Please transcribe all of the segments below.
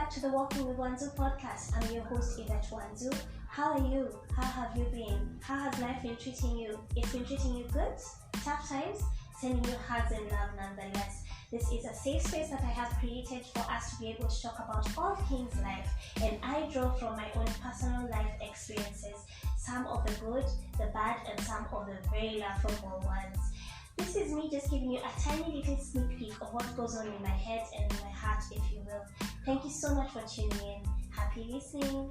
back to the Walking with Wanzuu podcast. I'm your host, Wanzuu. How are you? How have you been? How has life been treating you? It's been treating you good? Tough times? Sending you hugs and love nonetheless. This is a safe space that I have created for us to be able to talk about all things life, and I draw from my own personal life experiences, some of the good, the bad, and some of the very laughable ones. This is me just giving you a tiny little sneak peek of what goes on in my head and in my heart, if you will. Thank you so much for tuning in. Happy listening.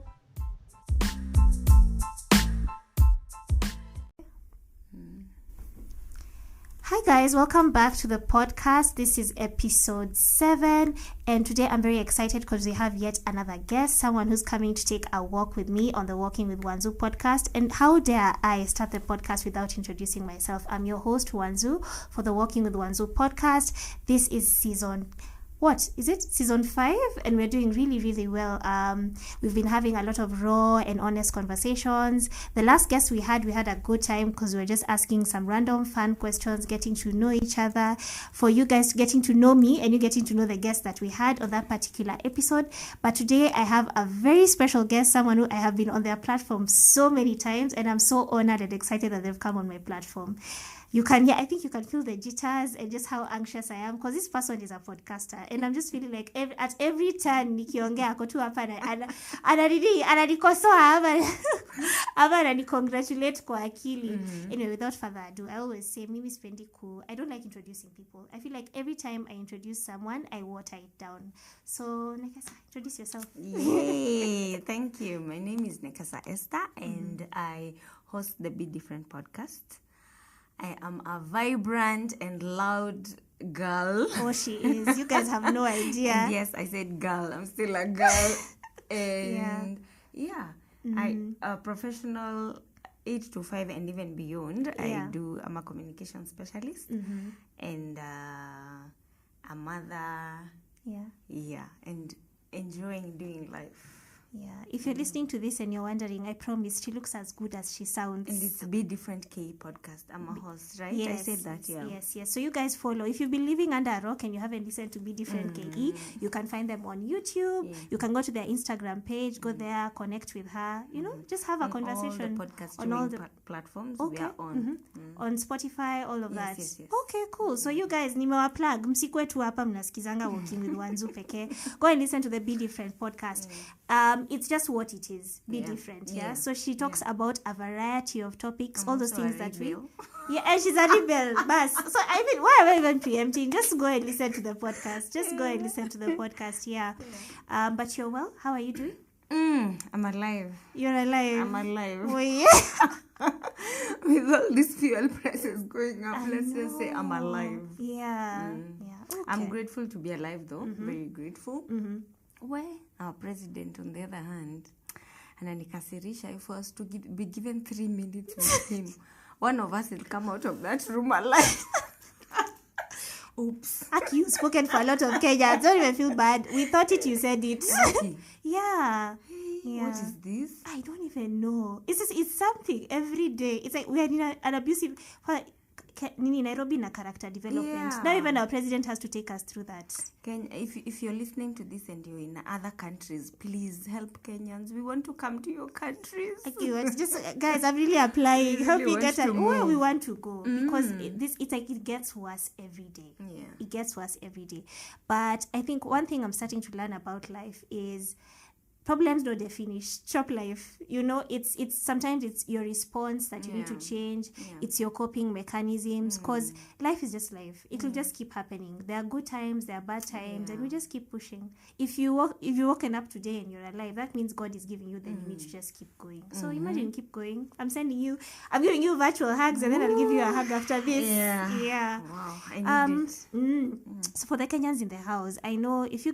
Hi guys, welcome back to the podcast. This is episode 7, and today I'm very excited because we have yet another guest, someone who's coming to take a walk with me on the Walking with Wanzuu podcast. And how dare I start the podcast without introducing myself? I'm your host, Wanzuu, for the Walking with Wanzuu podcast. This is season 5, and we're doing really well. We've been having a lot of raw and honest conversations. The last guest we had a good time because we were just asking some random fun questions, getting to know each other, for you guys getting to know me and you getting to know the guest that we had on that particular episode. But today I have a very special guest, someone who I have been on their platform so many times, and I'm so honored and excited that they've come on my platform. You can hear, I think you can feel the jitters and just how anxious I am, because this person is a podcaster, and I'm just feeling like at every turn nikiongea ako tu hapa ananikosoa ama anani-congratulate kwa akili. Anyway, without further ado, I always say mimi spendi cool. I don't like introducing people. I feel like every time I introduce someone, I water it down. So Nekesa, introduce yourself. Yay! Thank you. My name is Nekesa Esther, and I host the Be Different podcast. I am a vibrant and loud girl. Oh, she is. You guys have no idea. And yes, I said girl. I'm still a girl. And I'm a professional 8 to 5 and even beyond. I'm a communication specialist and a mother. And enjoying doing life. Yeah, if you're listening to this and you're wondering, I promise she looks as good as she sounds. And it's a Be Different K podcast. I'm a host, right? Yes, I said that, yeah. Yes. So you guys follow. If you've been living under a rock and you haven't listened to Be Different KE, you can find them on YouTube. Yeah. You can go to their Instagram page, go there, connect with her. You know, just have a conversation. On all the platforms we are on. On Spotify, all of that. Yes. Okay, cool. So you guys, nimewa plug. Msikwe tu hapa mnasikizanga Walking with Wanzuu peke. Go and listen to the Be Different podcast. It's just what it is. Be different, yeah? So she talks about a variety of topics, all those things that we... Yeah, and she's a rebel, bas. So, I mean, why am I even preempting? Just go and listen to the podcast. But you're well? How are you doing? I'm alive. You're alive? I'm alive. Oh, yeah. With all these fuel prices going up, let's just say I'm alive. Yeah. Okay. I'm grateful to be alive, though. Very grateful. Where our president, on the other hand, ananikasirisha, if I was to be given 3 minutes with him, one of us will come out of that room alive. Oops. Aki, you've spoken for a lot of Kenyans. Don't even feel bad. We thought it, you said it. Yeah. What is this? I don't even know. It's something every day. It's like we are in an abusive... Nairobi na character development. Now even our president has to take us through that. If you're listening to this and you're in other countries, please help Kenyans. We want to come to your countries. Okay, just guys, I'm really applying. Help me get where we want to go, because it's like it gets worse every day. Yeah, it gets worse every day. But I think one thing I'm starting to learn about life is problems don't finish. Chop life. You know, it's sometimes it's your response that you need to change. Yeah. It's your coping mechanisms, because life is just life. It will just keep happening. There are good times, there are bad times, and we just keep pushing. If you're woken up today and you're alive, that means God is giving you the limit to just keep going. So imagine, keep going. I'm giving you virtual hugs, and then I'll give you a hug after this. Yeah. Wow, I need it. So for the Kenyans in the house, I know if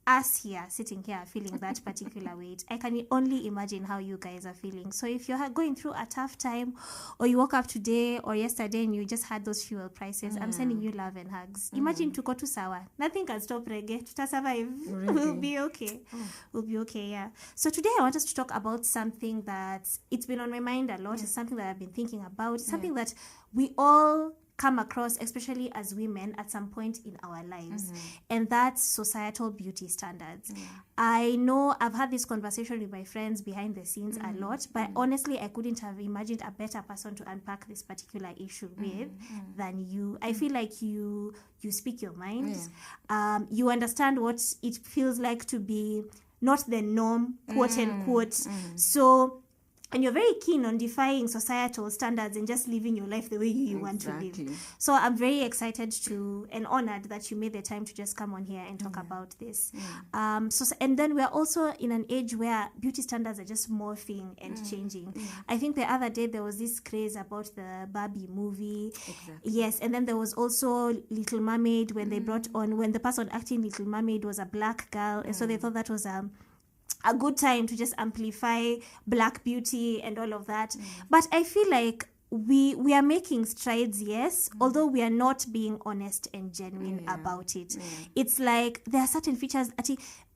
us here, sitting here, feeling that particular weight, I can only imagine how you guys are feeling. So if you're going through a tough time, or you woke up today or yesterday and you just had those fuel prices, I'm sending you love and hugs. Imagine tuko tu sawa. Nothing can stop reggae. Tuta survive. Really? We'll be okay. We'll be okay, yeah. So today I want us to talk about something that it's been on my mind a lot. It's something that I've been thinking about. It's something that we all come across, especially as women, at some point in our lives. And that's societal beauty standards. I know I've had this conversation with my friends behind the scenes a lot, but honestly, I couldn't have imagined a better person to unpack this particular issue with than you. I feel like you speak your mind. You understand what it feels like to be not the norm, quote unquote. So, and you're very keen on defying societal standards and just living your life the way you want to live. So I'm very excited and honored that you made the time to just come on here and talk about this. And then we're also in an age where beauty standards are just morphing and changing. I think the other day there was this craze about the Barbie movie. Yes, and then there was also Little Mermaid when they brought on, when the person acting Little Mermaid was a black girl, and so they thought that was a good time to just amplify black beauty and all of that. But I feel like we are making strides, yes, although we are not being honest and genuine about it. It's like there are certain features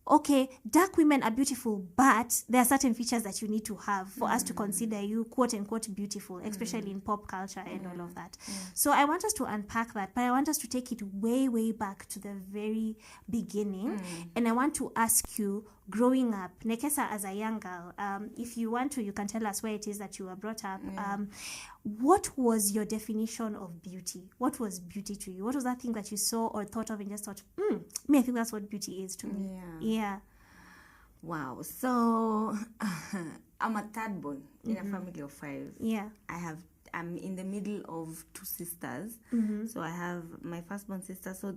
okay, dark women are beautiful, but there are certain features that you need to have for us to consider you quote unquote beautiful, especially in pop culture and all of that. So I want us to unpack that, but I want us to take it way, way back to the very beginning. And I want to ask you, growing up, Nekesa, as a young girl, if you want to, you can tell us where it is that you were brought up. What was your definition of beauty? What was beauty to you? What was that thing that you saw or thought of and just thought, I think that's what beauty is to me? Yeah. Wow. So I'm a third born in a family of 5. Yeah. I'm in the middle of 2 sisters. So I have my firstborn sister. So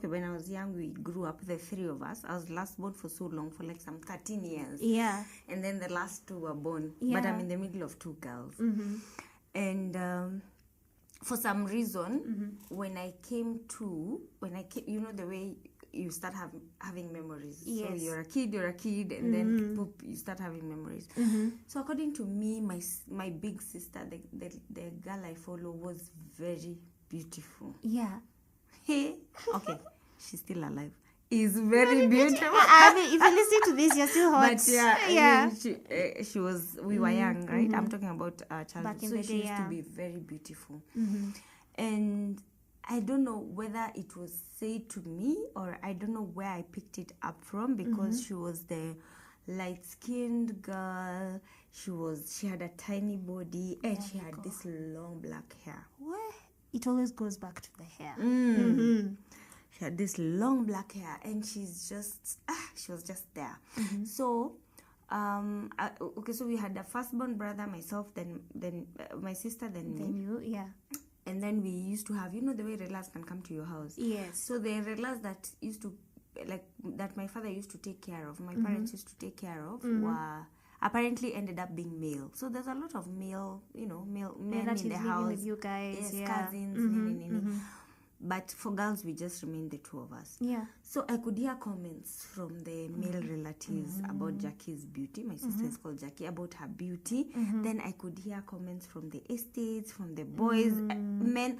when I was young, we grew up, the 3 of us. I was last born for so long, for like some 13 years. Yeah. And then the last 2 were born. But I'm in the middle of 2 girls. And for some reason, when I came, you know the way you start having memories. Yes. So you're a kid, and then poop, you start having memories. So according to me, my big sister, the girl I follow, was very beautiful. Yeah. Hey, okay, she's still alive. Is very beautiful. I mean, if you listen to this, you're still hot. But I mean, she was. We were young, right? I'm talking about childhood. Back in so the she day, used to be very beautiful, and I don't know whether it was said to me or I don't know where I picked it up from, because she was the light-skinned girl. She had a tiny body, and she had this long black hair. What? It always goes back to the hair. She had this long black hair, and she was just there. So, so we had a firstborn brother, myself, then my sister, then me. You, yeah. And then we used to have, you know, the way relatives can come to your house. Yes. So the relatives that used to, that my father used to take care of, my parents used to take care of, were apparently ended up being male. So there's a lot of male men in the house. With you guys, yes, cousins, But for girls, we just remained the 2 of us. Yeah. So I could hear comments from the male relatives about Jackie's beauty. My sister is called Jackie, about her beauty. Then I could hear comments from the estates, from the boys, men,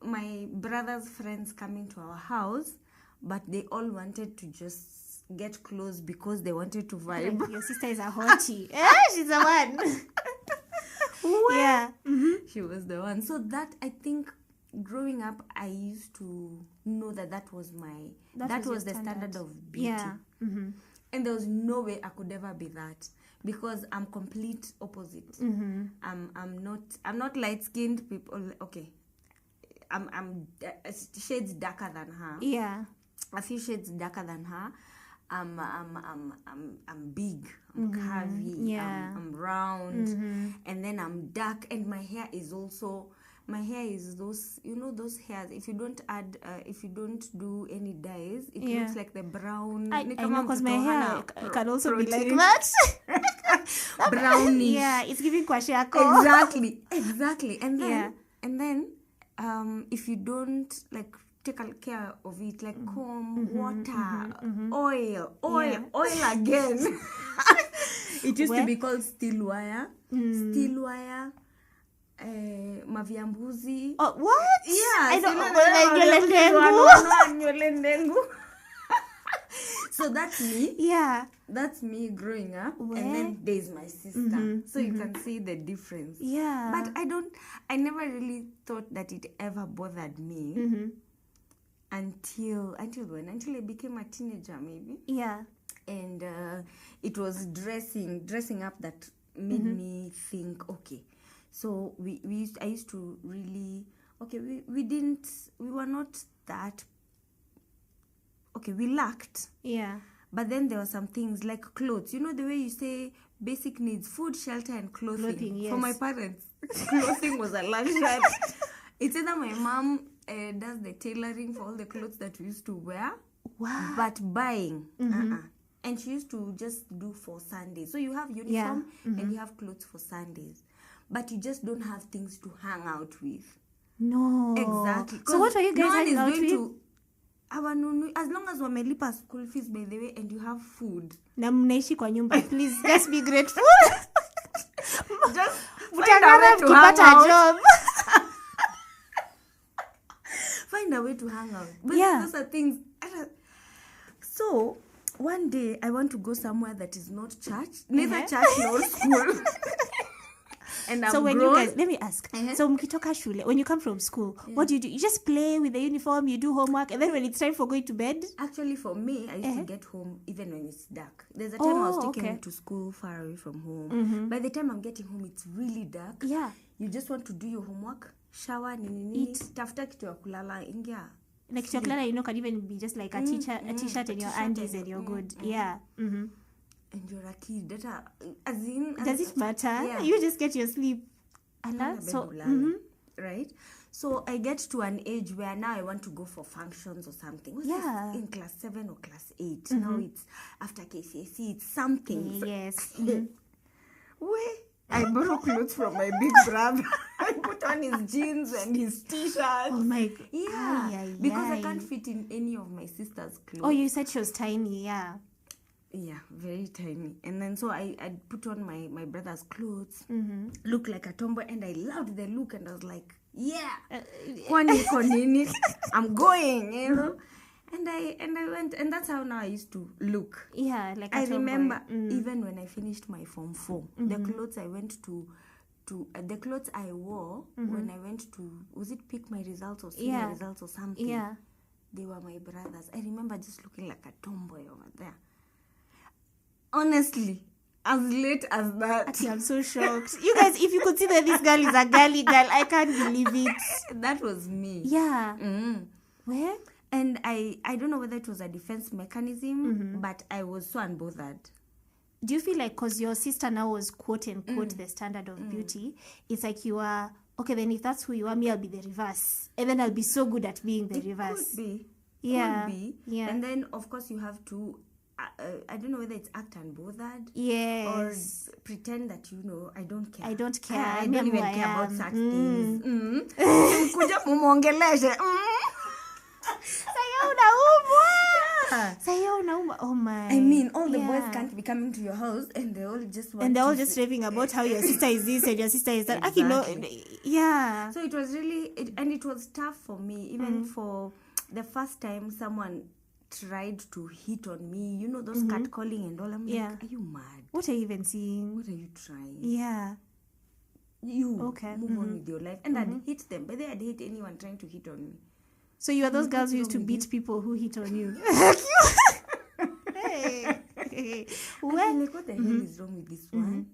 my brother's friends coming to our house, but they all wanted to just get close because they wanted to vibe. Your sister is a hottie. She's the one. Yeah. She was the one. So that, I think, growing up, I used to know that was the standard of beauty. Yeah. And there was no way I could ever be that, because I'm complete opposite. I'm not light skinned. People, okay, I'm shades darker than her. Yeah. A few shades darker than her. I'm big. I'm curvy. Yeah. I'm round, and then I'm dark, and my hair is those, you know, those hairs. If you don't do any dyes, it looks like the brown. I know, because my hair can also be like that. Brownish. Yeah, it's giving kwashiako. Exactly. And then, if you don't take care of it, like comb, water, oil again. It used to be called steel wire. Maviambuzi. Oh, what? Yeah. I don't know. So that's me. Yeah. That's me growing up. Where? And then there's my sister. So you can see the difference. Yeah. But I never really thought that it ever bothered me until when? Until I became a teenager, maybe. Yeah. And it was dressing up that made me think, okay. So I used to really, okay, we were not that, okay, we lacked. Yeah. But then there were some things like clothes. You know the way you say basic needs, food, shelter, and clothing. Yes. For my parents, clothing was a luxury. It's either my mom does the tailoring for all the clothes that we used to wear. Wow. But buying, and she used to just do for Sundays. So you have uniform and you have clothes for Sundays. But you just don't have things to hang out with. No. Exactly. So what are you guys hanging out with? As long as wamelipa school fees, by the way, and you have food. Na mnaishi kwa nyumba, please just be grateful. Just Mutangana mkipata job. Find a way to hang out. But yeah. Those are things. So one day I want to go somewhere that is not church, neither church nor school. And so when you guys, let me ask, so mkitoka shule, when you come from school, what do? You just play with the uniform, you do homework, and then when it's time for going to bed? Actually, for me, I used to get home even when it's dark. There's a time I was taken to school far away from home. By the time I'm getting home, it's really dark. Yeah. You just want to do your homework, shower, eat, tafuta kitu ya kulala, ingia. Like kitu ya kulala, you know, can even be just like a t-shirt and your undies and you're good. Yeah. And you're a kid. Does it matter? Yeah. You just get your sleep. Right? So I get to an age where now I want to go for functions or something. In class 7 or class 8. Now it's after KCSE, it's something. Yes. I borrow clothes from my big brother. I put on his jeans and his t-shirt. Oh my God. Yeah. Because I can't fit in any of my sister's clothes. Oh, you said she was tiny, yeah. Yeah, very tiny. And then so I put on my brother's clothes, look like a tomboy, and I loved the look, and I was like, yeah, I'm going, you know. And I went, and that's how now I used to look. Yeah, like a tomboy. I remember even when I finished my Form 4, the clothes I went to the clothes I wore when I went to, was it pick my results or see my results or something? Yeah. They were my brothers. I remember just looking like a tomboy over there. Honestly, as late as that. Actually, I'm so shocked. You guys, if you could see that this girl is a girly girl, I can't believe it. That was me. Yeah. Where? And I don't know whether it was a defense mechanism, but I was so unbothered. Do you feel like because your sister now was quote unquote the standard of beauty, it's like you are, okay, then if that's who you are, me, I'll be the reverse. And then I'll be so good at being the reverse. Could be. Yeah. Could be. Yeah. And then, of course, you have to, I don't know whether it's act unbothered. Yes. Or pretend that, you know, I don't care. I don't care. I don't even care about such things. Kuja mumongeleshe. Oh my. I mean, all the boys can't be coming to your house and they all just want they're all just raving about how your sister is this and your sister is that. Exactly. Yeah. So it was really, and it was tough for me, even for the first time someone tried to hit on me, you know, those catcalling and all. I'm like, are you mad? What are you even seeing? What are you trying? Yeah. You move on with your life. And I'd hit them, but then I'd hit anyone trying to hit on me. So you are those girls who used to beat people who hit on you. Hey. Well, like, what the hell is wrong with this one?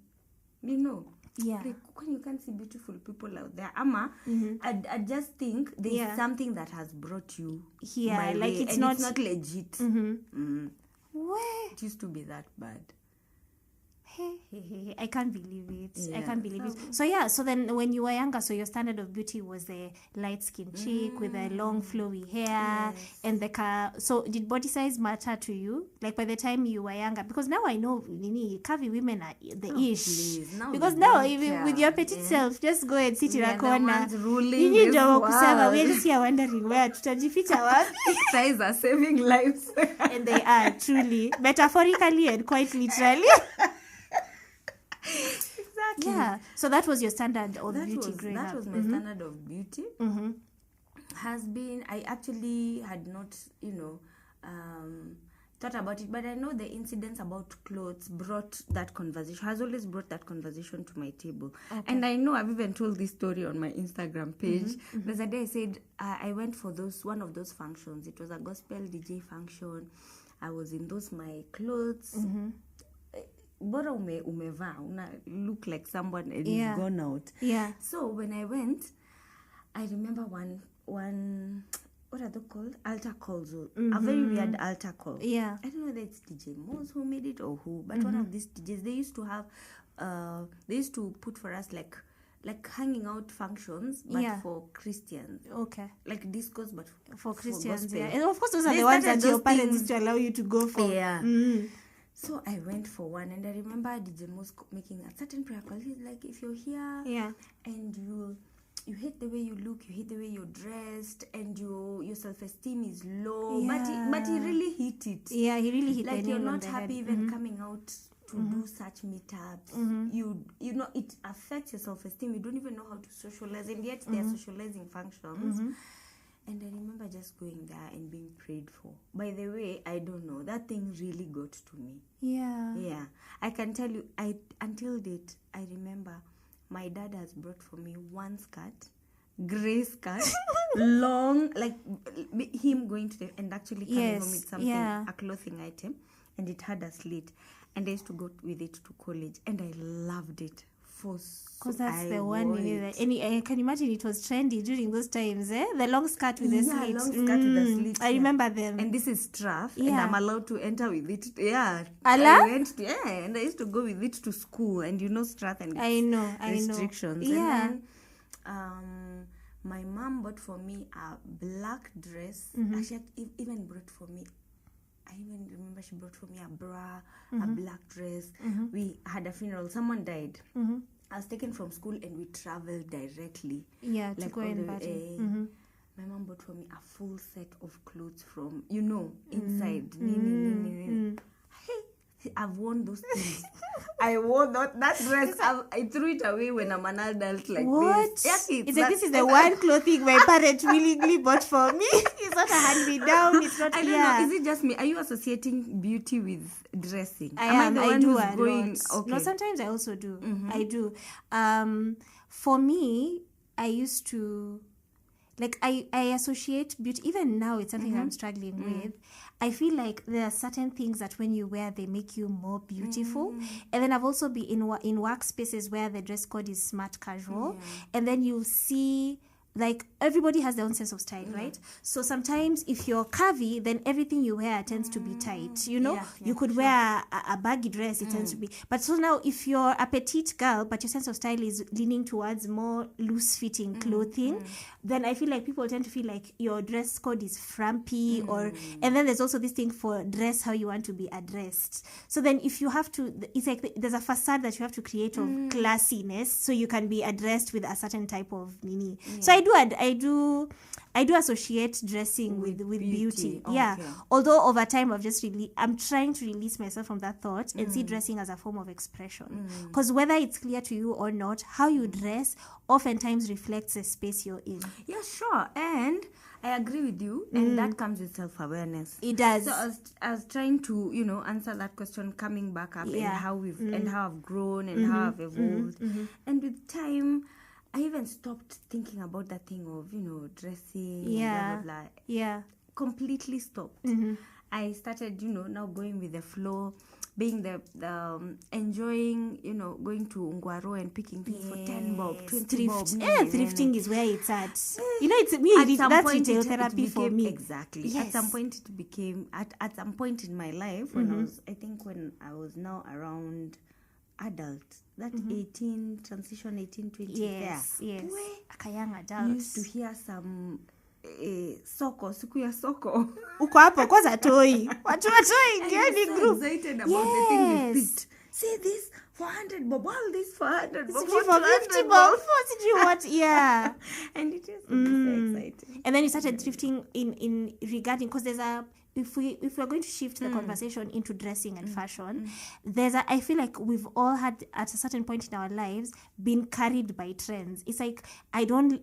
You know? Yeah. Like, when you can't see beautiful people out there, I just think there's something that has brought you my like way, it's and not it's not legit. Where? It used to be that bad. Hey, I can't believe it. I can't believe it. So then when you were younger, so your standard of beauty was the light-skinned chick with the long flowy hair and the car. So did body size matter to you? Like by the time you were younger? Because now I know curvy women are the ish. Because now even with your petite self, just go and sit in a corner. You need to we're just here wondering where tutajificha wapi. Size are saving lives. And they are truly, metaphorically and quite literally. Exactly. Yeah. So that was your standard of beauty growing up. That was my standard of beauty. Has been, I actually had not, thought about it, but I know the incidents about clothes has always brought that conversation to my table. Okay. And I know I've even told this story on my Instagram page. There's a day I said I went for one of those functions. It was a gospel DJ function. I was in my clothes. Bora umeva, una look like someone and you've gone out. Yeah. So when I went, I remember one what are they called? Altar calls. A very weird altar call. Yeah. I don't know whether it's DJ Moz who made it or who, but one of these DJs, they used to have, they used to put for us like hanging out functions, but for Christians. Okay. Like discos, but for Christians, gospel. yeah. And of course, those are the ones that your parents used to allow you to go for. Yeah. So I went for one, and I remember DJ Moz making a certain prayer call. He's like, if you're here, and you hate the way you look, you hate the way you're dressed, and your self-esteem is low. But he really hit it. Yeah, he really hit it. Like, you're not happy even coming out to do such meetups. You know, it affects your self-esteem. You don't even know how to socialize, and yet they're socializing functions. And I remember just going there and being prayed for. By the way, I don't know, that thing really got to me. Yeah, I can tell you, until date, I remember my dad has brought for me one skirt, gray skirt, long, like him going to and actually coming home with something, a clothing item, and it had a slit, and I used to go with it to college, and I loved it. Because that's the one you need. And I can imagine it was trendy during those times, the long skirt with the slit. Long skirt with the slit. I remember them. And this is straff, and I'm allowed to enter with it. Allah? And I used to go with it to school, and straff and restrictions. Yeah. And then, my mom bought for me a black dress. She even brought for me. I even remember she brought for me a bra, a black dress. We had a funeral. Someone died. I was taken from school and we traveled directly. Yeah, to go and party. My mom bought for me a full set of clothes from, inside. I've worn those things. I wore that dress. I threw it away when I'm an adult like what? this. It's like, this is the one clothing my parents willingly bought for me. It's not a hand-me-down. It's not. I don't know. Is it just me? Are you associating beauty with dressing? I do a lot. Okay. No, sometimes I also do. I do. For me, I used to... Like, I associate beauty, even now it's something I'm struggling with. I feel like there are certain things that when you wear, they make you more beautiful. And then I've also been in workspaces where the dress code is smart casual. And then you see... Like, everybody has their own sense of style, right? So sometimes if you're curvy, then everything you wear tends to be tight, you could wear a baggy dress, it tends to be. But so now if you're a petite girl, but your sense of style is leaning towards more loose-fitting clothing, then I feel like people tend to feel like your dress code is frumpy and then there's also this thing for dress how you want to be addressed. So then if you have to, it's like there's a facade that you have to create of classiness so you can be addressed with a certain type of meaning. So I do associate dressing with beauty. Okay. Yeah. Although over time I'm trying to release myself from that thought and see dressing as a form of expression. Because whether it's clear to you or not, how you dress oftentimes reflects the space you're in. Yeah, sure. And I agree with you. And that comes with self-awareness. It does. So I was trying to, answer that question, coming back up and how and how I've grown and how I've evolved. And with time, I even stopped thinking about that thing of, dressing, blah, blah, blah. Yeah. Completely stopped. I started, now going with the flow, being the enjoying, going to Ungwaro and picking things for 10 bob, 20 bob. Thrifting is where it's at. It's me. That's retail therapy for me. Exactly. Yes. At some point it became, at some point in my life, when I was now around adult, that 18, transition 18, 20. Yes. Like a young adult. You used to hear some soko, siku ya soko. Uko hapo kwanza toi. Watu watoi getting group. Excited about the thing you picked. See this 400 bob, all this 400 bob, 450 bob, what? Yeah. And it is so exciting. And then you started thrifting in regarding, because there's a, if we're going to shift the conversation into dressing and fashion, I feel like we've all had at a certain point in our lives been carried by trends. It's like I'm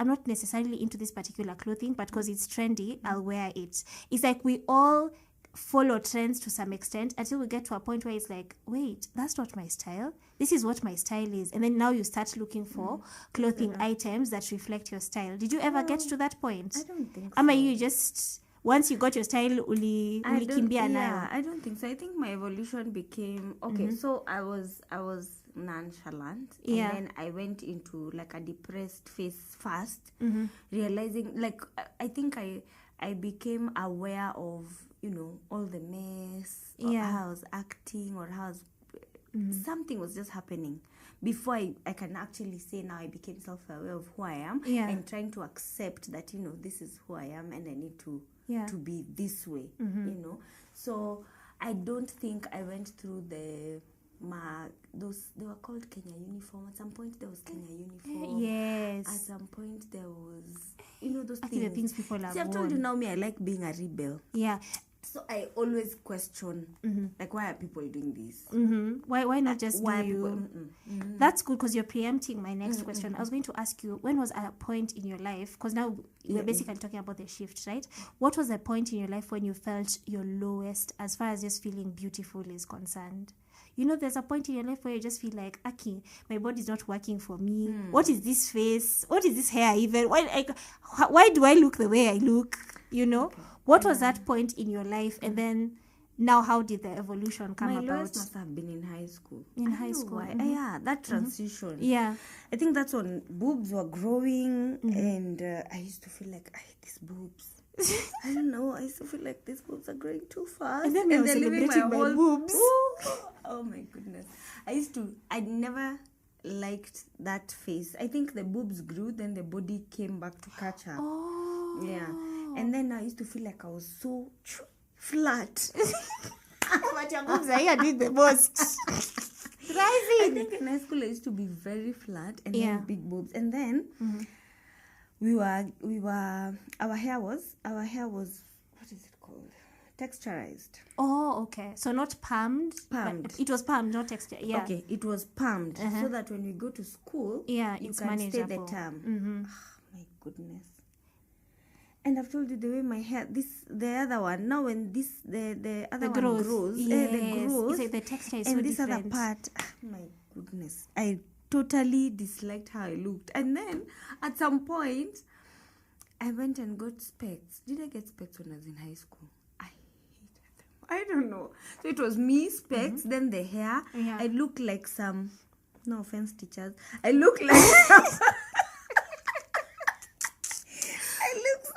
not necessarily into this particular clothing, but because it's trendy, I'll wear it. It's like we all follow trends to some extent until we get to a point where it's like, wait, that's not my style. This is what my style is. And then now you start looking for clothing items that reflect your style. Did you ever get to that point? I don't think so. Ama you just, once you got your style, ulikimbia nayo? I don't think so. I think my evolution became, okay, so I was nonchalant. And then I went into like a depressed phase fast, realizing, like, I think I became aware of, you know, all the mess, or how I was acting, or how I was, something was just happening before I can actually say now I became self-aware of who I am and trying to accept that, you know, this is who I am and I need to be this way, you know. So I don't think I went through those, they were called Kenya uniform. At some point there was Kenya uniform. Yes. At some point there was, you know, those actually, things. the things people have I've told you now, me, I like being a rebel. Yeah. So I always question, like, why are people doing this? Why not just do you? That's good, because you're preempting my next question. I was going to ask you, when was a point in your life, because now we're basically talking about the shift, right? What was a point in your life when you felt your lowest as far as just feeling beautiful is concerned? You know, there's a point in your life where you just feel like, Aki, my body's not working for me. What is this face? What is this hair even? Why do I look the way I look? You know? Okay. What was that point in your life? And then now how did the evolution come about? My lowest must have been in high school. In high school? Yeah, that transition. Yeah. I think that's when boobs were growing and I used to feel like, I hate these boobs. I don't know. I used to feel like these boobs are growing too fast. And then I was celebrating my boobs. Oh my goodness. I never liked that face. I think the boobs grew, then the body came back to catch up. Oh. Yeah. And then I used to feel like I was so flat. But your boobs are here doing the most. Rising. I think in high school I used to be very flat and then big boobs. And then our hair was, what is it called? Texturized. Oh, okay. So not palmed. It was palmed, not textured. Yeah. Okay, it was palmed so that when we go to school, you it's can manageable. stay the term. My goodness. And I've told you the way my hair, the other one, now when the other one grows, it's like the texture is and so this different. other part, my goodness, I totally disliked how I looked. And then at some point, I went and got specs. Did I get specs when I was in high school? I hated them. I don't know. So it was me, specs, then the hair. Yeah. I looked like some, no offense teachers, I looked like some...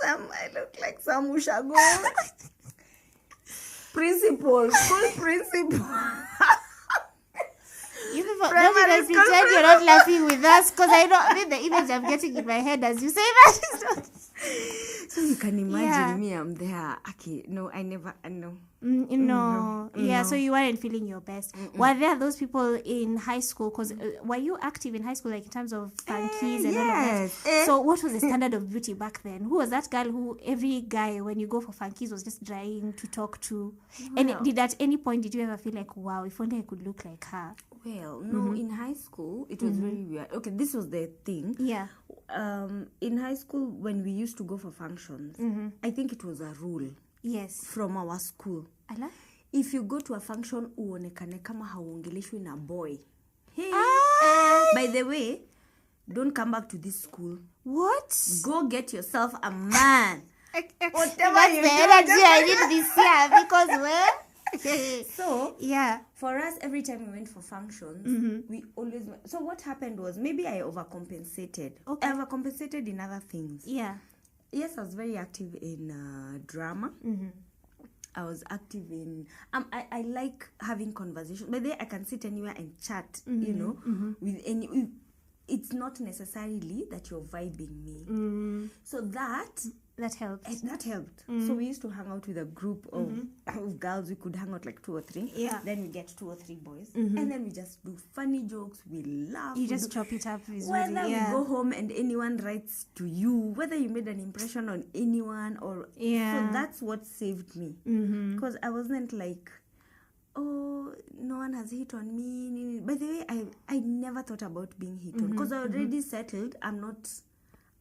I look like some ushago. School principal. You people, don't even pretend you're not laughing with us, because I know the image I'm getting in my head as you say that is not. So you can imagine me, I'm there. Okay, no, I never, no. Yeah, so you weren't feeling your best. Were there those people in high school? Because were you active in high school, like in terms of funkies and all of that? So what was the standard of beauty back then? Who was that girl who every guy, when you go for funkies, was just trying to talk to? Wow. And at any point did you ever feel like, wow, if only I could look like her? Well, no, in high school, it was very weird. Okay, this was the thing. Yeah. In high school, when we used to go for functions, I think it was a rule. Yes. From our school. Ala? If you go to a function, uonekane kama hauongeleshwi na boy. Hey. By the way, don't come back to this school. What? Go get yourself a man. Whatever that's the energy I need this year, because where? So, for us, every time we went for functions, we always went. So what happened was, maybe I overcompensated. Okay. I overcompensated in other things. Yeah. Yes, I was very active in drama. I was active in... I like having conversations. By the way, I can sit anywhere and chat, you know, with any... It's not necessarily that you're vibing me. So that helped. That helped. So we used to hang out with a group of girls. We could hang out like 2 or 3. Yeah. Then we get 2 or 3 boys. And then we just do funny jokes. We laugh. You just chop it up. Whether we go home and anyone writes to you, whether you made an impression on anyone or... So that's what saved me. Because I wasn't like... oh, no one has hit on me. By the way, I never thought about being hit on because I already settled I'm not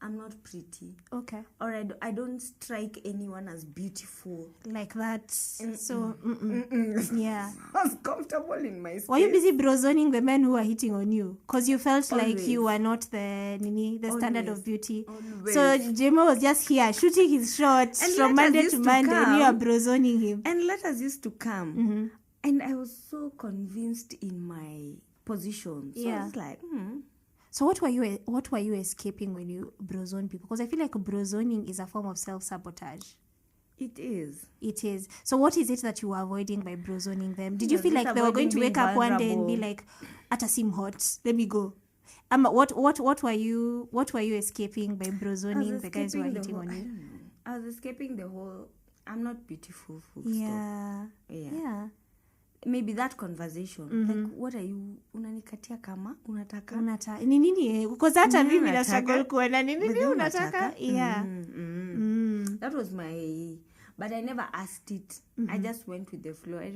I'm not pretty. Okay. Or I don't strike anyone as beautiful. Like that. So, yeah. I was comfortable in my space. Were you busy brozoning the men who were hitting on you? Because you felt like you were not the standard of beauty. Always. So Jemo was just here shooting his shots And from Monday to Monday, and you are brozoning him. And letters used to come. And I was so convinced in my position. So I was like, So what were you escaping when you brozone people? Because I feel like brozoning is a form of self-sabotage. It is. It is. So what is it that you were avoiding by brozoning them? Did you feel like they were going to wake up one day and be like, "Ata sim hot, let me go"? What were you escaping by brozoning the guys who were hitting on you? I was escaping the whole. I'm not beautiful. Yeah. Maybe that conversation. Like, what are you? Unanikatia kama unataka? Ni nini? Because hata mimi na struggle kuona ni nini unataka? Yeah. That was my. But I never asked it. I just went with the flow. I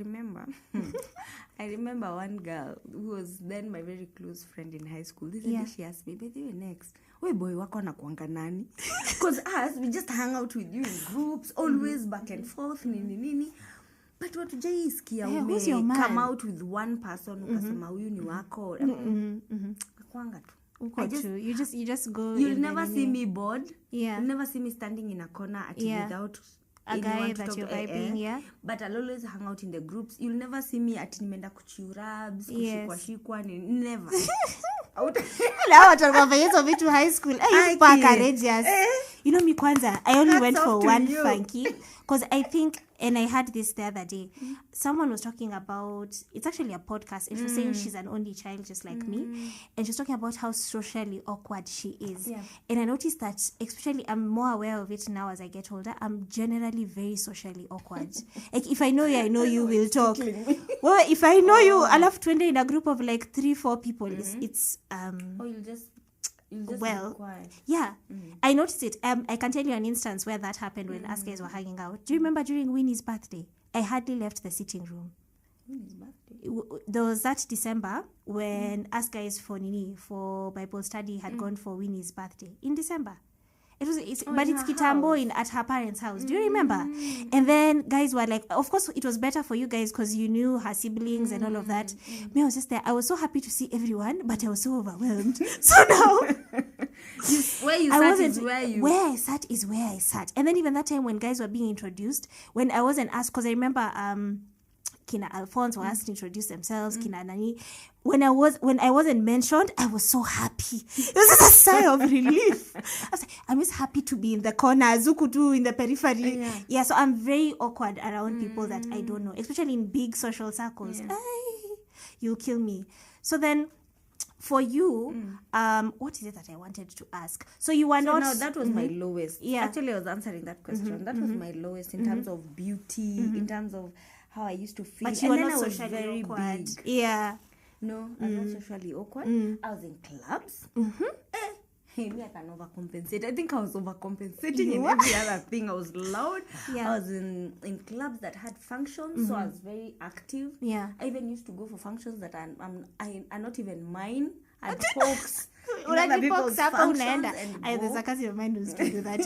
remember one girl who was then my very close friend in high school. This day she asked me, "But you next, we boy wako anakuanga nani?" Because us, we just hang out with you in groups, always back and forth, nini. But what ujaisikia come out with one person ukasema huyu ni wako. Kwanga tu. You just go. You'll never see me bored. Yeah. You'll never see me standing in a corner without a guy that you're vibing, But I'll always hang out in the groups. You'll never see me nimeenda kuchiurabs, kushikwa never. Now what about hizo vitu high school? You pack courageous. You know me kwanza, I only went for one funky because I think, and I heard this the other day, someone was talking about, it's actually a podcast, and she was saying she's an only child just like me, and she's talking about how socially awkward she is. And I noticed that, especially I'm more aware of it now as I get older, I'm generally very socially awkward. Like if I know you, I know you will talk. Well, if I know you, I'll have to enter in a group of like 3-4 people. It's you'll just well, be quiet. I noticed it. I can tell you an instance where that happened when us guys were hanging out. Do you remember during Winnie's birthday? I hardly left the sitting room. Winnie's birthday? There was that December when us guys for Bible study had gone for Winnie's birthday in December. It's Kitambo at her parents' house. Do you remember? And then guys were like, of course it was better for you guys because you knew her siblings and all of that. Me, I was just there. I was so happy to see everyone, but I was so overwhelmed. So now where I sat is where I sat. And then even that time when guys were being introduced, when I wasn't asked, because I remember Kina Alphonse were asked to introduce themselves, Kina Nani. When I wasn't mentioned, I was so happy. It was just a sigh of relief. I was like, I'm just happy to be in the corner, Zukutu in the periphery. Yeah, so I'm very awkward around people that I don't know, especially in big social circles. You'll kill me. So then, for you, what is it that I wanted to ask? So you were not... No, that was my lowest. Actually, I was answering that question. That was my lowest in terms of beauty, in terms of how I used to feel. But you were not socially awkward. Big. Yeah. No, I was not socially awkward. I was in clubs. Me, I can overcompensate. I think I was overcompensating in every other thing. I was loud. I was in clubs that had functions, so I was very active. I even used to go for functions that are not even mine. I'd folks. There's a cousin of mine who used to do that.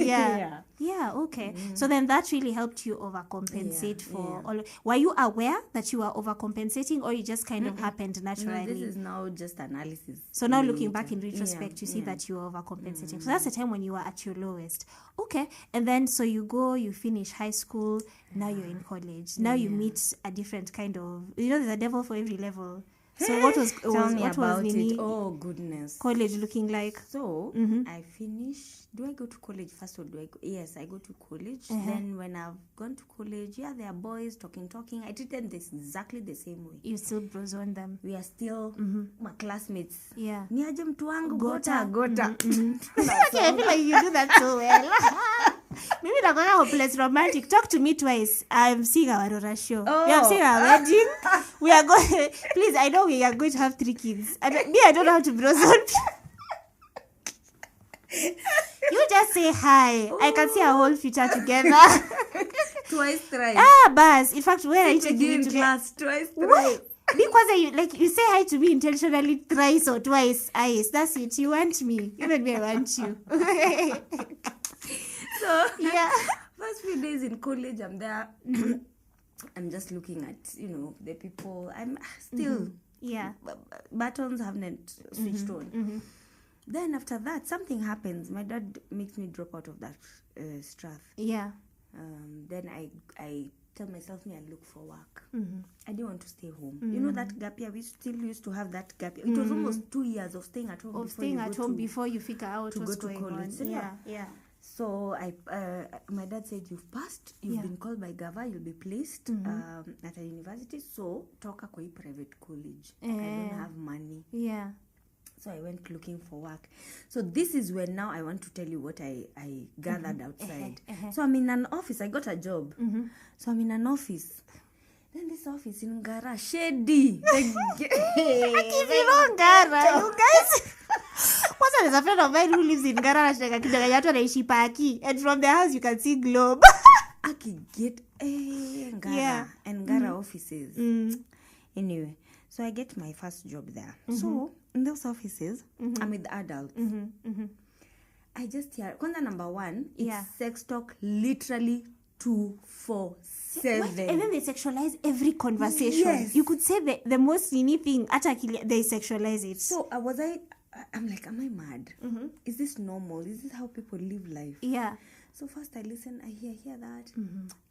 Okay. So then that really helped you overcompensate for all. Were you aware that you were overcompensating, or it just kind of happened naturally? No, this is now just analysis. So now looking back in retrospect, you see that you were overcompensating. So that's the time when you were at your lowest. Okay. And then so you finish high school, now you're in college. Now you meet a different kind of, there's a devil for every level. So what was it? Oh goodness, college looking like? So I finished. Do I go to college first or do I go? Yes, I go to college. Then when I've gone to college, there are boys talking. I treat them exactly the same way. You still brozone them. We are still my classmates. Yeah. Niaje mtu wangu gota. Okay, I feel like you do that so well. Maybe I'm going hopeless romantic. Talk to me twice. I'm seeing our Aurora show. I'm seeing our wedding. We are going. Please, I know we are going to have 3 kids. I don't know how to brozone. You just say hi. I can see our whole future together. Twice, thrice. Bas. In fact, where are you taking me to class? Twice, thrice. What? you say hi to me intentionally thrice or twice. Ice, that's it. You want me. Even me, I want you. So yeah. First few days in college, I'm there. I'm just looking at, the people. I'm still, buttons haven't switched on. Then after that, something happens. My dad makes me drop out of that Strath. Yeah. Then I tell myself, I'll look for work. I didn't want to stay home. You know that gap year? We still used to have that gap year. It was almost 2 years of staying at home. Before you figure out what's going on. So, yeah. So my dad said, you've passed, you've been called by Gava, you'll be placed at a university. So toka kwa private college. I don't have money. Yeah. So I went looking for work. So this is when now I want to tell you what I gathered outside. So I'm in an office. I got a job. So I'm in an office. Then this office in Ngara, shady. Ngara, you guys. What's there's a friend of mine who lives in Ngara, and from the house you can see Globe. I can get Ngara and Ngara offices. Anyway, so I get my first job there. So in those offices, I'm with adults. I just hear, number one, it's sex talk literally 247. And then they sexualize every conversation. Yes. You could say the most unique thing, they sexualize it. So I'm like, am I mad? Is this normal? Is this how people live life? Yeah. So first I listen, I hear that.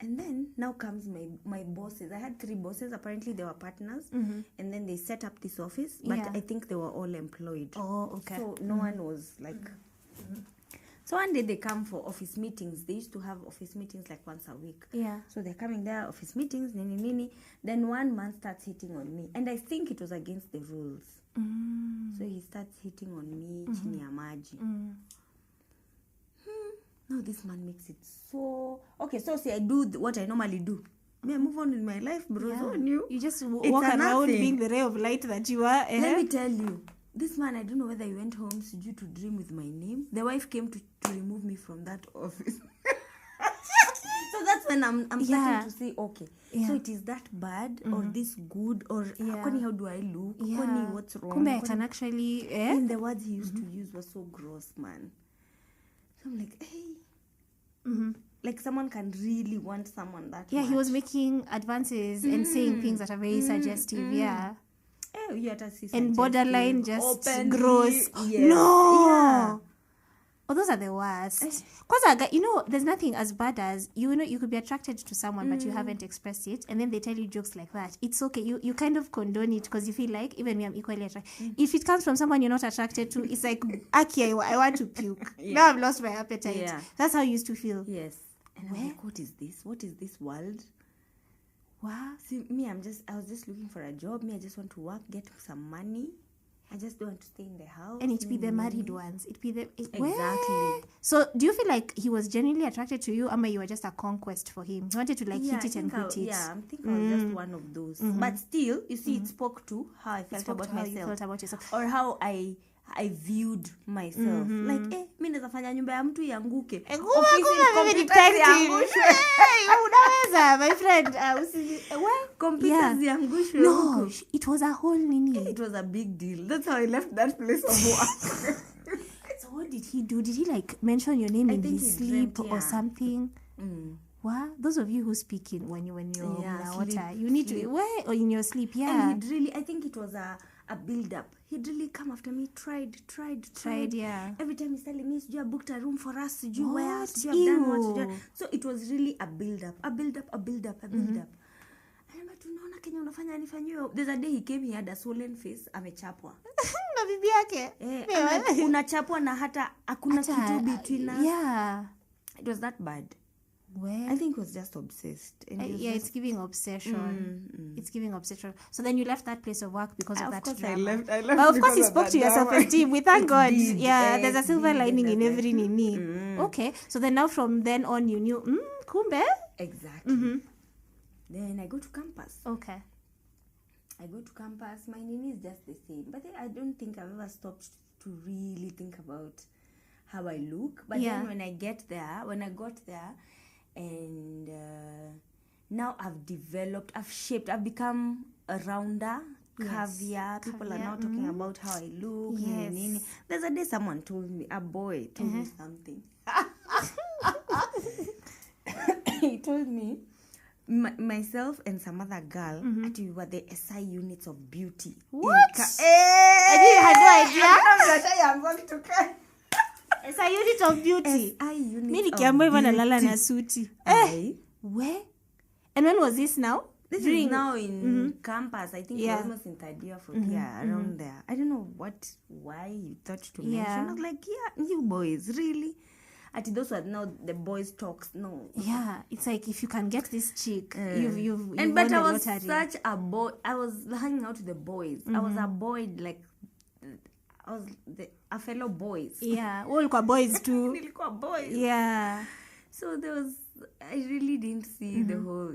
And then now comes my bosses. I had 3 bosses. Apparently they were partners. And then they set up this office. But I think they were all employed. Oh, okay. So no one was like... So one day they come for office meetings. They used to have office meetings like once a week. Yeah. So they're coming there, office meetings, nini. Then one man starts hitting on me. And I think it was against the rules. So he starts hitting on me, chini ya maji. No, this man makes it so... Okay, so see, I do what I normally do. I move on in my life, bro. Yeah. So new. You just walk around being the ray of light that you are. Let me tell you. This man, I don't know whether he went home due to dream with my name. The wife came to remove me from that office. So that's when I'm starting to say, okay, so it is that bad or this good or how do I look? What's wrong? Kumbe I can actually... And the words he used to use were so gross, man. So I'm like, hey... Like someone can really want someone that much. He was making advances and saying things that are very suggestive, and borderline just openly, gross. Yes. No! Yeah. Oh, those are the worst. Because, there's nothing as bad as, you could be attracted to someone, but you haven't expressed it, and then they tell you jokes like that. It's okay. You kind of condone it because you feel like, even me, I'm equally attracted. If it comes from someone you're not attracted to, it's like, Aki, I want to puke. Now I've lost my appetite. Yeah. That's how you used to feel. Yes. And I'm like, what is this? What is this world? Wow. See, I was just looking for a job. I just want to work, get some money. I just don't want to stay in the house. And it'd be the married ones. Exactly. Where? So, do you feel like he was genuinely attracted to you, or you were just a conquest for him? He wanted to hit it and quit it. Yeah, I think I was just one of those. But still, you see, it spoke to how I felt about myself. You felt about yourself. Or how I viewed myself. Like, mimi naweza fanya nyumba ya mtu ianguke. Unaweza, my friend. Computers ziangushwe. No, it was a whole mini. It was a big deal. That's how I left that place of work. So what did he do? Did he mention your name in his sleep or something? Wow, those of you who speak in when you're water, you need to or in your sleep, And he'd really, I think it was a build up. He'd really come after me, tried. Yeah. Every time he's telling me, I booked a room for us, where, I've done what. So it was really a build up. There's a day he came, he had a swollen face, amechapwa. Na bibi yake. Unachapwa na hata hakuna kitu between us. Yeah. It was that bad. Well, I think he was just obsessed. And it's giving obsession. It's giving obsession. So then you left that place of work because of that drama. I left. But of course, you spoke to your self-esteem. We thank God. There's a silver lining in every nini. Okay. So then now from then on, you knew, kumbe? Exactly. Then I go to campus. Okay. I go to campus. My nini is just the same. But I don't think I've ever stopped to really think about how I look. But then when I got there, and now I've developed, I've become a rounder, caviar. People are now talking about how I look. Yes. There's a day someone told me, a boy told me something. He told me, myself and some other girl, we were the SI units of beauty. What? I had no idea. I'm going to cry. SI unit of beauty. SI unit Mimi of nikiambiwa hivyo beauty. nalala na suti. Where? And when was this now? This is now in campus. I think almost in third year, fourth year, around there. I don't know why you thought to mention. I was like, you boys, really? Those were now the boys' talks. No. Yeah, it's like if you can get this chick, you've but won I was lottery. such a boy. I was hanging out with the boys. I was a boy, like I was a fellow boys. Yeah, all boys too. Nilikuwa boys. Yeah. So there was. I really didn't see the whole,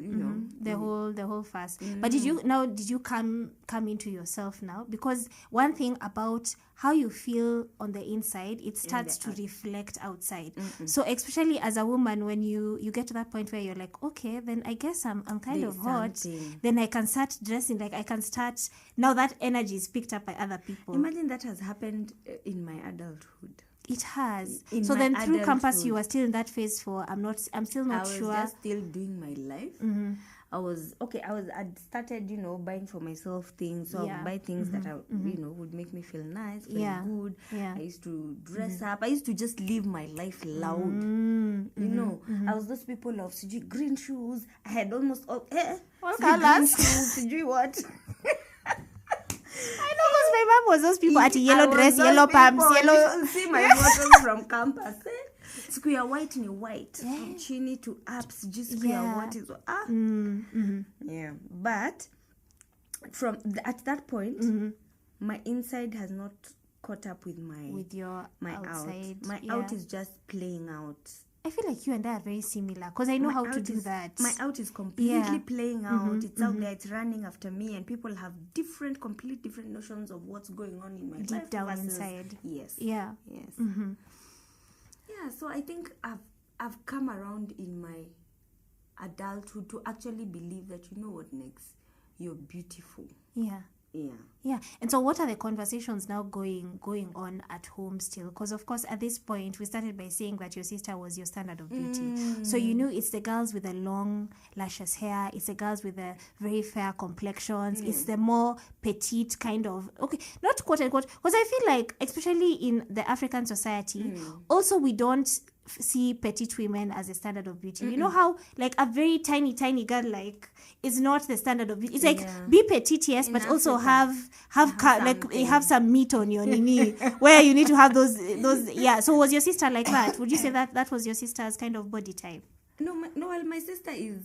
the whole fuss. But did you come into yourself now? Because one thing about how you feel on the inside, it starts to reflect outside. So especially as a woman, when you get to that point where you're like, okay, then I guess I'm kind of hot. Then I can start dressing, like I can start, now that energy is picked up by other people. Imagine that has happened in my adulthood. It has. In so my then through campus adulthood. you were still in that phase for I'm still not sure. I was just still doing my life. I'd started, buying for myself things. So I would buy things that I would make me feel nice, feel good. I used to dress up. I used to just live my life loud. I was those people of green shoes. I had almost all colors. Green shoes, what? I know, because my mom was those people at yellow dress, yellow pants, yellow. You see my photos from campus. Square white ni white. From chini to ups, just square what is Yeah. But at that point, my inside has not caught up with my outside. Out. My out is just playing out. I feel like you and I are very similar because I know how to do that. My out is completely playing out. It's out there. It's running after me, and people have completely different notions of what's going on in my life. Deep down inside. Yes. Yeah. Yes. Yeah. So I think I've come around in my adulthood to actually believe that what next, you're beautiful. Yeah. Yeah. And so what are the conversations now going on at home still? Because of course at this point we started by saying that your sister was your standard of beauty. So it's the girls with the long luscious hair, it's the girls with the very fair complexions, it's the more petite kind of, not quote unquote, because I feel like especially in the African society, also we don't see petite women as a standard of beauty. You know how like a very tiny girl like is not the standard of beauty. It's like be petite, yes, but also have some meat on your nini where you need to have those. Yeah. So was your sister like that? Would you say that was your sister's kind of body type? No, my sister is,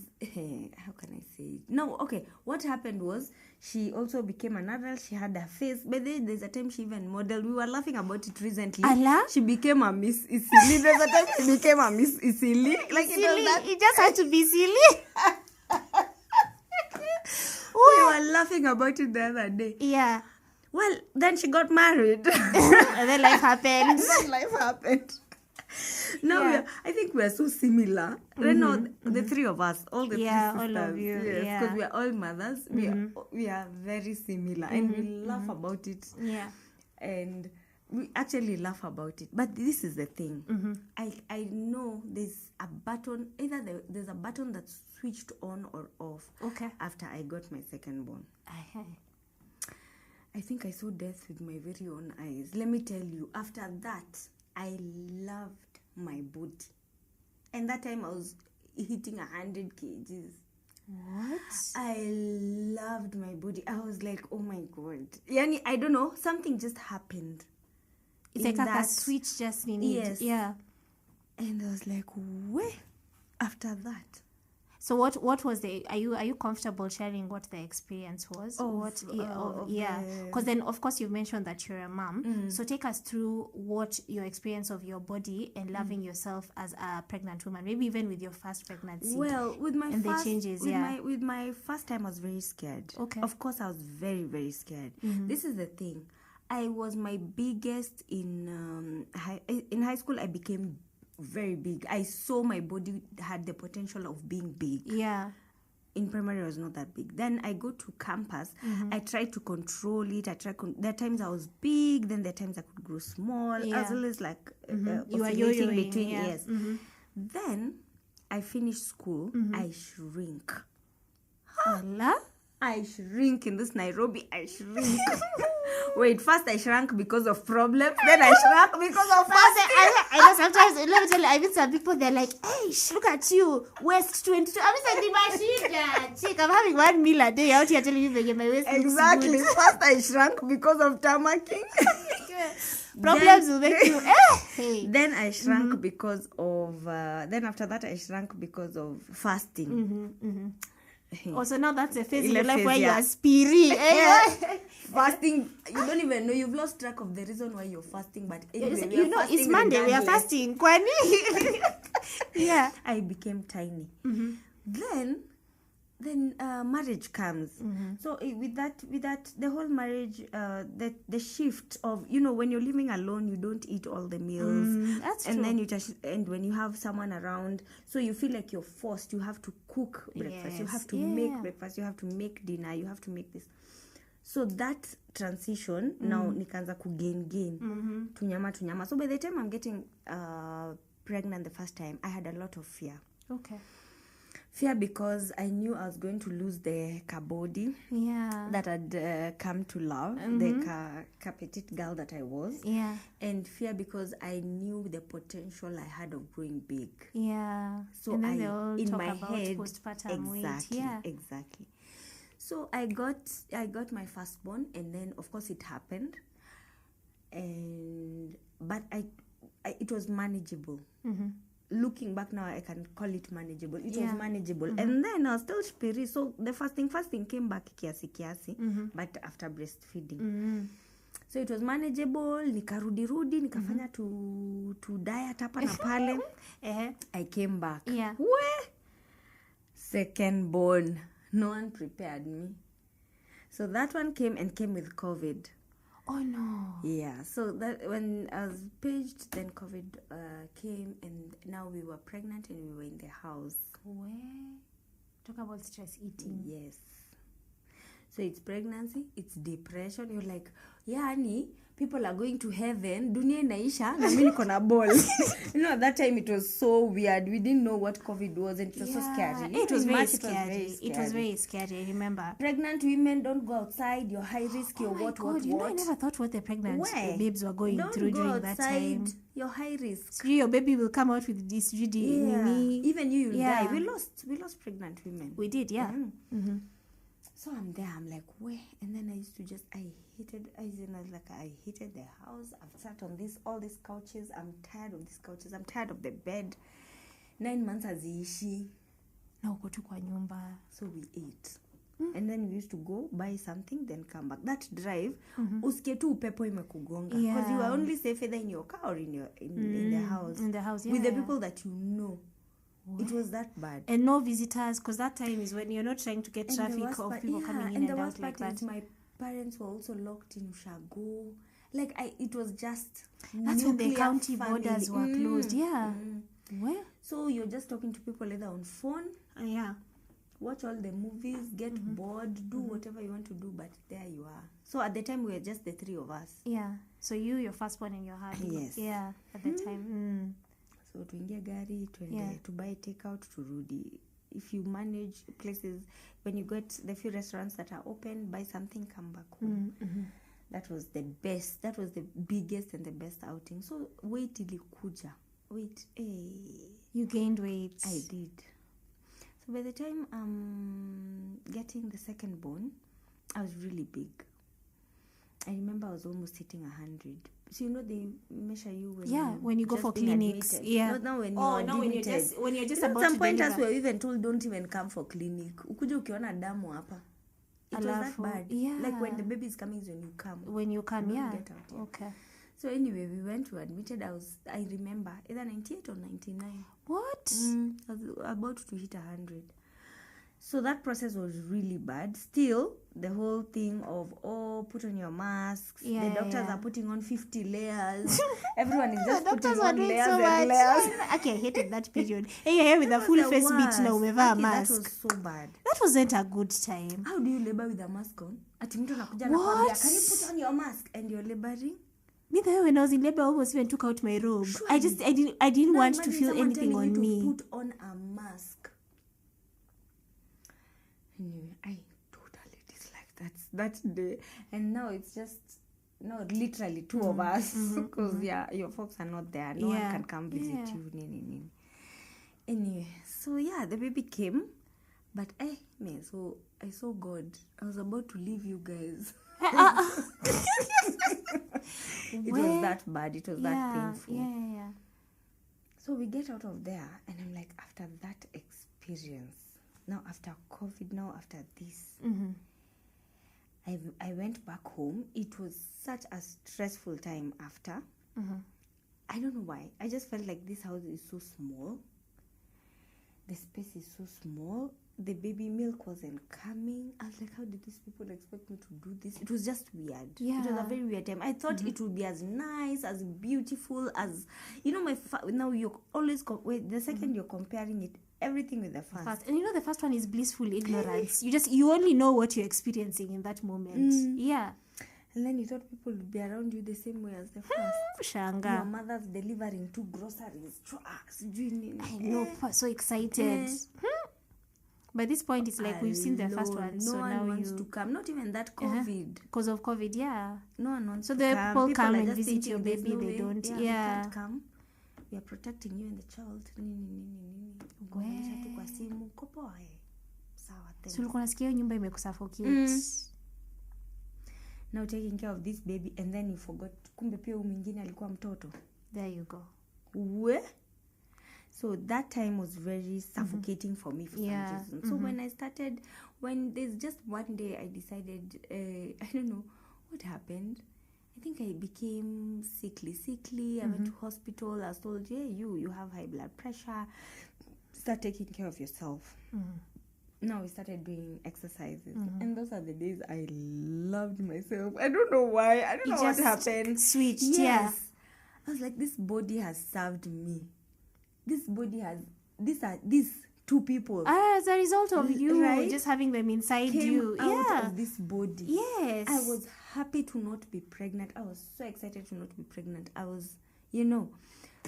how can I say it? No, okay. What happened was, she also became an adult. She had a face. But there's a time she even modeled. We were laughing about it recently. Allah? She became a Miss Isili. There's a time she became a Miss Isili. Like silly. It just had to be silly. We were laughing about it the other day. Yeah. Well, then she got married. And then life happened. Now I think we are so similar. Right now, the three of us, all the three sisters, all of you, because we are all mothers. We are very similar, and we laugh about it. Yeah, and we actually laugh about it. But this is the thing. I know there's a button. Either there's a button that's switched on or off. Okay. After I got my second born. I think I saw death with my very own eyes. Let me tell you, after that, I loved my body. And that time I was hitting 100 kgs. What? I loved my body. I was like, oh my God. Yani, I don't know, something just happened. It's like a switch just needed. Yes. Yeah. And I was like, where? After that. So what was are you comfortable sharing what the experience was? Because then of course you mentioned that you're a mom. So take us through what your experience of your body and loving yourself as a pregnant woman, maybe even with your first pregnancy. Well, with my and the changes, with my first time I was very scared. Okay. Of course I was very, very scared. This is the thing. I was my biggest in high school. I became very big. I saw my body had the potential of being big. Yeah. in primary I was not that big. Then I go to campus. I try to control it. There are times I was big, then there are times I could grow small, as well as like you are oscillating yo-yoing, between. Yes. Then I finish school. I shrink. I shrink in this Nairobi. I shrink. Wait, first I shrank because of problems. Then I shrank because of fasting. I know sometimes, let me tell you, I meet some people, they're like, hey, look at you, waist 22. I'm just like, chick, I'm having 1 meal a day out here telling you that my waist exactly. looks good. First I shrank because of tamacking. Problems will make you, hey. Then I shrank because of, then after that I shrank because of fasting. Also, now that's a phase in In a your life phase, where you yeah. are spirit. Fasting, you don't even know. You've lost track of the reason why you're fasting. But anyway, you know, it's Monday. We are fasting. Kwani? Yeah. I became tiny. Then marriage comes. So with that, the whole marriage, the shift of, you know, when you're living alone, you don't eat all the meals. That's and true. then and when you have someone around, so you feel like you're forced. You have to cook breakfast. You have to make breakfast. You have to make dinner. You have to make this. So that transition now nikaanza kugain tunyama. So by the time I'm getting pregnant the first time, I had a lot of fear. Okay. Fear because I knew I was going to lose the body that I'd come to love, the petite girl that I was. Yeah. And fear because I knew the potential I had of growing big. Yeah. So and then they all in talk my about head, postpartum weight. Yeah. Exactly. So I got my firstborn, and then of course it happened, but it was manageable. Looking back now, I can call it manageable. It was manageable. And then I was still spiri. So the fasting came back kiasi, but after breastfeeding. So it was manageable. Nikarudi, nikafanya to diet hapa na pale. I came back. Yeah. Second born. No one prepared me. So that one came with COVID. Oh no. Yeah, so that when I was paged, then COVID came, and now we were pregnant and we were in the house. Talk about stress eating. Yes. So it's pregnancy, it's depression. You're like, yani, people are going to heaven, dunia inaisha, na mimi niko na ball. You know, at that time it was so weird. We didn't know what COVID was, and it was so scary. It was very scary. It was very scary, I remember. Pregnant women don't go outside, you're high risk, you're what. You know, I never thought what the pregnant babes were going through go during outside, that time. You're high risk. So your baby will come out with this GD. Even you will die. We lost pregnant women. We did, yeah. So I'm there, I'm like, where? And then I used to I hated the house. I've sat on all these couches. I'm tired of these couches. I'm tired of the bed. 9 months haziishi. Na uko tu kwa nyumba. So we ate. And then we used to go buy something, then come back. That drive, usikie tu upepo imekugonga. Because you are only safe either in your car or in the house. In the house, yeah. With the people that you know. It was that bad. And no visitors, because that time is when you're not trying to get traffic of people coming in and out like that. My parents were also locked in Ushago. Like, it was just that's when the county family. Borders were closed. Yeah. Where? So you're just talking to people either on phone. Yeah. Watch all the movies, get bored, do whatever you want to do, but there you are. So at the time, we were just the three of us. Yeah. So your firstborn and your husband. Yes. Yeah, at the time. So tuingia gari, to buy takeout, turudi. If you manage places, when you get the few restaurants that are open, buy something, come back home. That was the best. That was the biggest and the best outing. So weight ilikuja. You gained weight. I did. So by the time I'm getting the second born, I was really big. I remember I was almost hitting 100. So you know they measure you when you go for clinics. Admitted. Yeah. Not now when when you're just you know, about at to some point deliver. as we were even told don't even come for clinic. Ukuje ukiona damu hapa. It was that bad. Yeah. Like when the baby is coming is when you come. When you come, yeah. Get out, yeah. Okay. So anyway, we went to admitted. I remember either 98 or 99. What? I was about to hit 100. So that process was really bad. Still, the whole thing of, put on your masks. The doctors are putting on 50 layers. Everyone is just putting on layers so and layers. Okay, I hated that period. And you're here with a full face beat now, with a mask. That was so bad. That wasn't a good time. How do you labor with a mask on? Can you put on your mask? And you're laboring? Me, when I was in labor, I almost even took out my robe. I didn't want to feel anything on me. Put on a mask. Anyway, I totally disliked that day. And now it's just literally two of us, because your folks are not there. No one can come visit you. Anyway, so the baby came, but so I saw God. I was about to leave you guys. It was that bad. It was that painful. Yeah. So we get out of there, and I'm like, after that experience, now after COVID, now after this, I went back home. It was such a stressful time after. I don't know why. I just felt like this house is so small. The space is so small. The baby milk wasn't coming. I was like, how did these people expect me to do this? It was just weird. Yeah. It was a very weird time. I thought it would be as nice, as beautiful as, now you're always, the second you're comparing it, everything with the first. And the first one is blissful ignorance. You only know what you're experiencing in that moment. Yeah. And then you thought people would be around you the same way as the first. Shanga. Your mother's delivering 2 groceries. I know, so excited. By this point, it's like we've seen the first one. No one wants to come. Not even that COVID. Because of COVID, No one wants to come. So the people come and visit your baby, they don't. They can't come. We are protecting you and the child. So ulikuwa unasikia nyumba imekusuffocate. Now taking care of this baby, and then you forgot kumbe pia huyu mwingine alikuwa mtoto. There you go. So that time was very suffocating for me for some reason. So when there's just one day I decided, I don't know what happened. I think I became sickly. I went to hospital. I was told, you have high blood pressure. Start taking care of yourself. Now we started doing exercises. And those are the days I loved myself. I don't know why. I don't know what happened. Switched, I was like, this body has served me. This body has... These 2 people. As a result of you, right? Just having them inside you. Out of this body. Yes. I was happy to not be pregnant. I was so excited to not be pregnant. I was,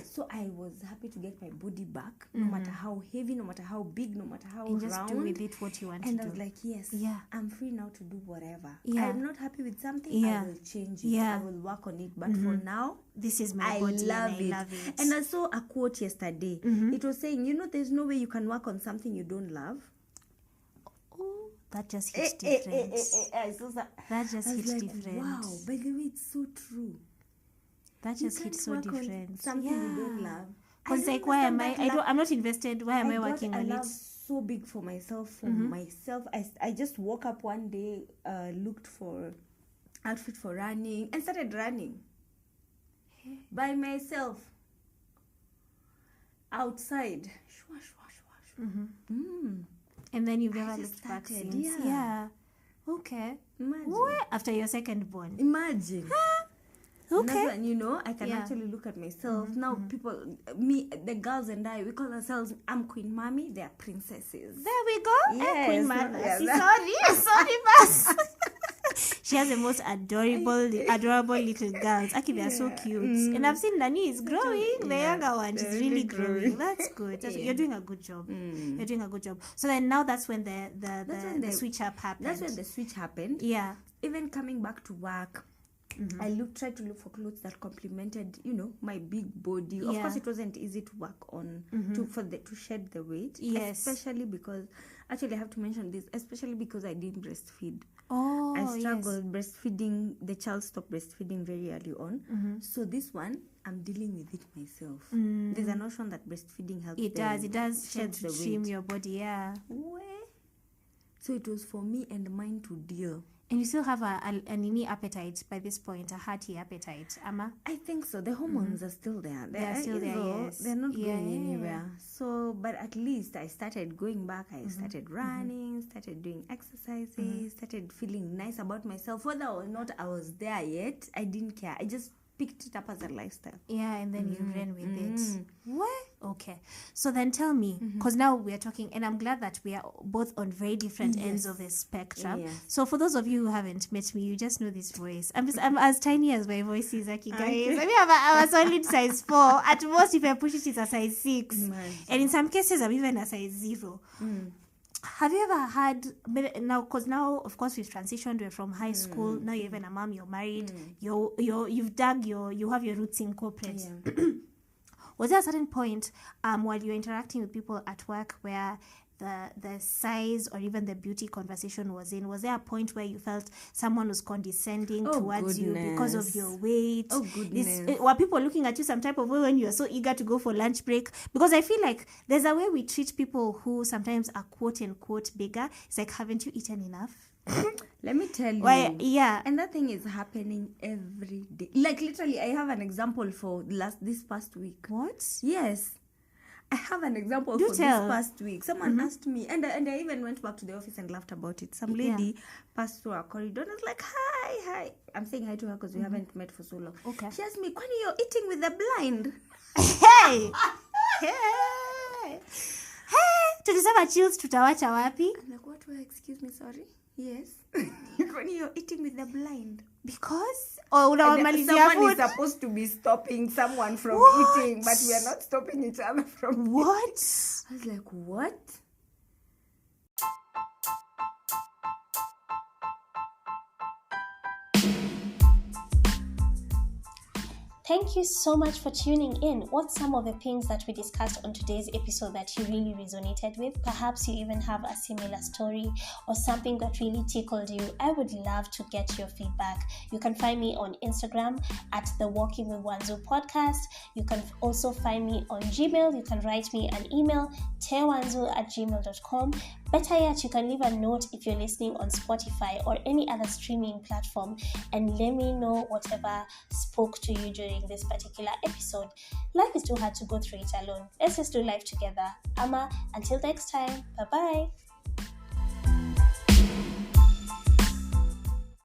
So I was happy to get my body back, no matter how heavy, no matter how big, no matter how round. Just do with it what you want and to do. And I was like, yes, I'm free now to do whatever. Yeah. I'm not happy with something, I will change it. Yeah. I will work on it. But for now, this is my body and I love it. And I saw a quote yesterday. It was saying, there's no way you can work on something you don't love. Oh, that just hits different. That just hits different. Wow, by the way, it's so true. That just hits so different. Something you don't love. Because like, why am I'm not invested. Why am I working on it? Love so big for myself. I just woke up one day, looked for outfit for running, and started running by myself outside. And then you've never looked back since. Yeah. Okay. Imagine. After your second born. Imagine. Okay. Now, I can actually look at myself. Now people, the girls and I, we call ourselves, I'm Queen Mommy, they are princesses. There we go. Yes. Queen Mommy. Sorry, boss. She has the most adorable little girls. Actually, they are so cute. And I've seen Nani is growing. The younger one is really growing. That's good. You're doing a good job. You're doing a good job. So then now that's when the switch up happened. That's when the switch happened. Yeah. Even coming back to work, I tried to look for clothes that complemented, my big body. Of course, it wasn't easy to work on to shed the weight. Yes. Especially because, actually, I have to mention this, especially because I didn't breastfeed. Oh, I struggled breastfeeding. The child stopped breastfeeding very early on. So this one, I'm dealing with it myself. There's a notion that breastfeeding helps. It does shed the weight. Trim your body, yeah. So it was for me and mine to deal. And you still have an innate appetite by this point, a hearty appetite, Amma? I think so. The hormones are still there. They're still there, yes. They're not going anywhere. So, but at least I started going back. I started running, started doing exercises, started feeling nice about myself. Whether or not I was there yet, I didn't care. I just picked it up as a lifestyle. Yeah, and then you ran with it. What? Okay. So then tell me, because now we are talking, and I'm glad that we are both on very different ends of the spectrum. Yes. So for those of you who haven't met me, you just know this voice. I'm as tiny as my voice is, Aki guys. Okay. I mean, I'm a solid size 4. At most, if I push it, it's a size 6. And in some cases, I'm even a size 0. Have you ever had, now, because now, of course, we've transitioned, we're from high school, now you're even a mom, you're married, you have your roots in corporate. Yeah. Was there a certain point while you're interacting with people at work where the size or even the beauty conversation was there a point where you felt someone was condescending towards you because of your weight? Oh, goodness. Were people looking at you some type of way when you were so eager to go for lunch break? Because I feel like there's a way we treat people who sometimes are quote unquote bigger. It's like, haven't you eaten enough? Let me tell you. Why, yeah. And that thing is happening every day. Like, literally, I have an example for this past week. What? Yes. I have an example this past week. Someone asked me, and I even went back to the office and laughed about it. Some lady passed through our corridor and was like, hi. I'm saying hi to her because we haven't met for so long. Okay. She asked me, Kwani, you're eating with the blind? Hey! Tulisema chills tutawacha wapi? I'm like, what? Excuse me, sorry. Yes. Kwani, you're eating with the blind? Because someone is supposed to be stopping someone from eating, but we are not stopping each other from eating. What? I was like, what? Thank you so much for tuning in. What's some of the things that we discussed on today's episode that you really resonated with? Perhaps you even have a similar story or something that really tickled you. I would love to get your feedback. You can find me on Instagram at the Walking with Wanzuu podcast. You can also find me on Gmail. You can write me an email, tewanzuu@gmail.com. Better yet, you can leave a note if you're listening on Spotify or any other streaming platform and let me know whatever spoke to you during this particular episode. Life is too hard to go through it alone. Let's just do life together. Amma, until next time, bye-bye.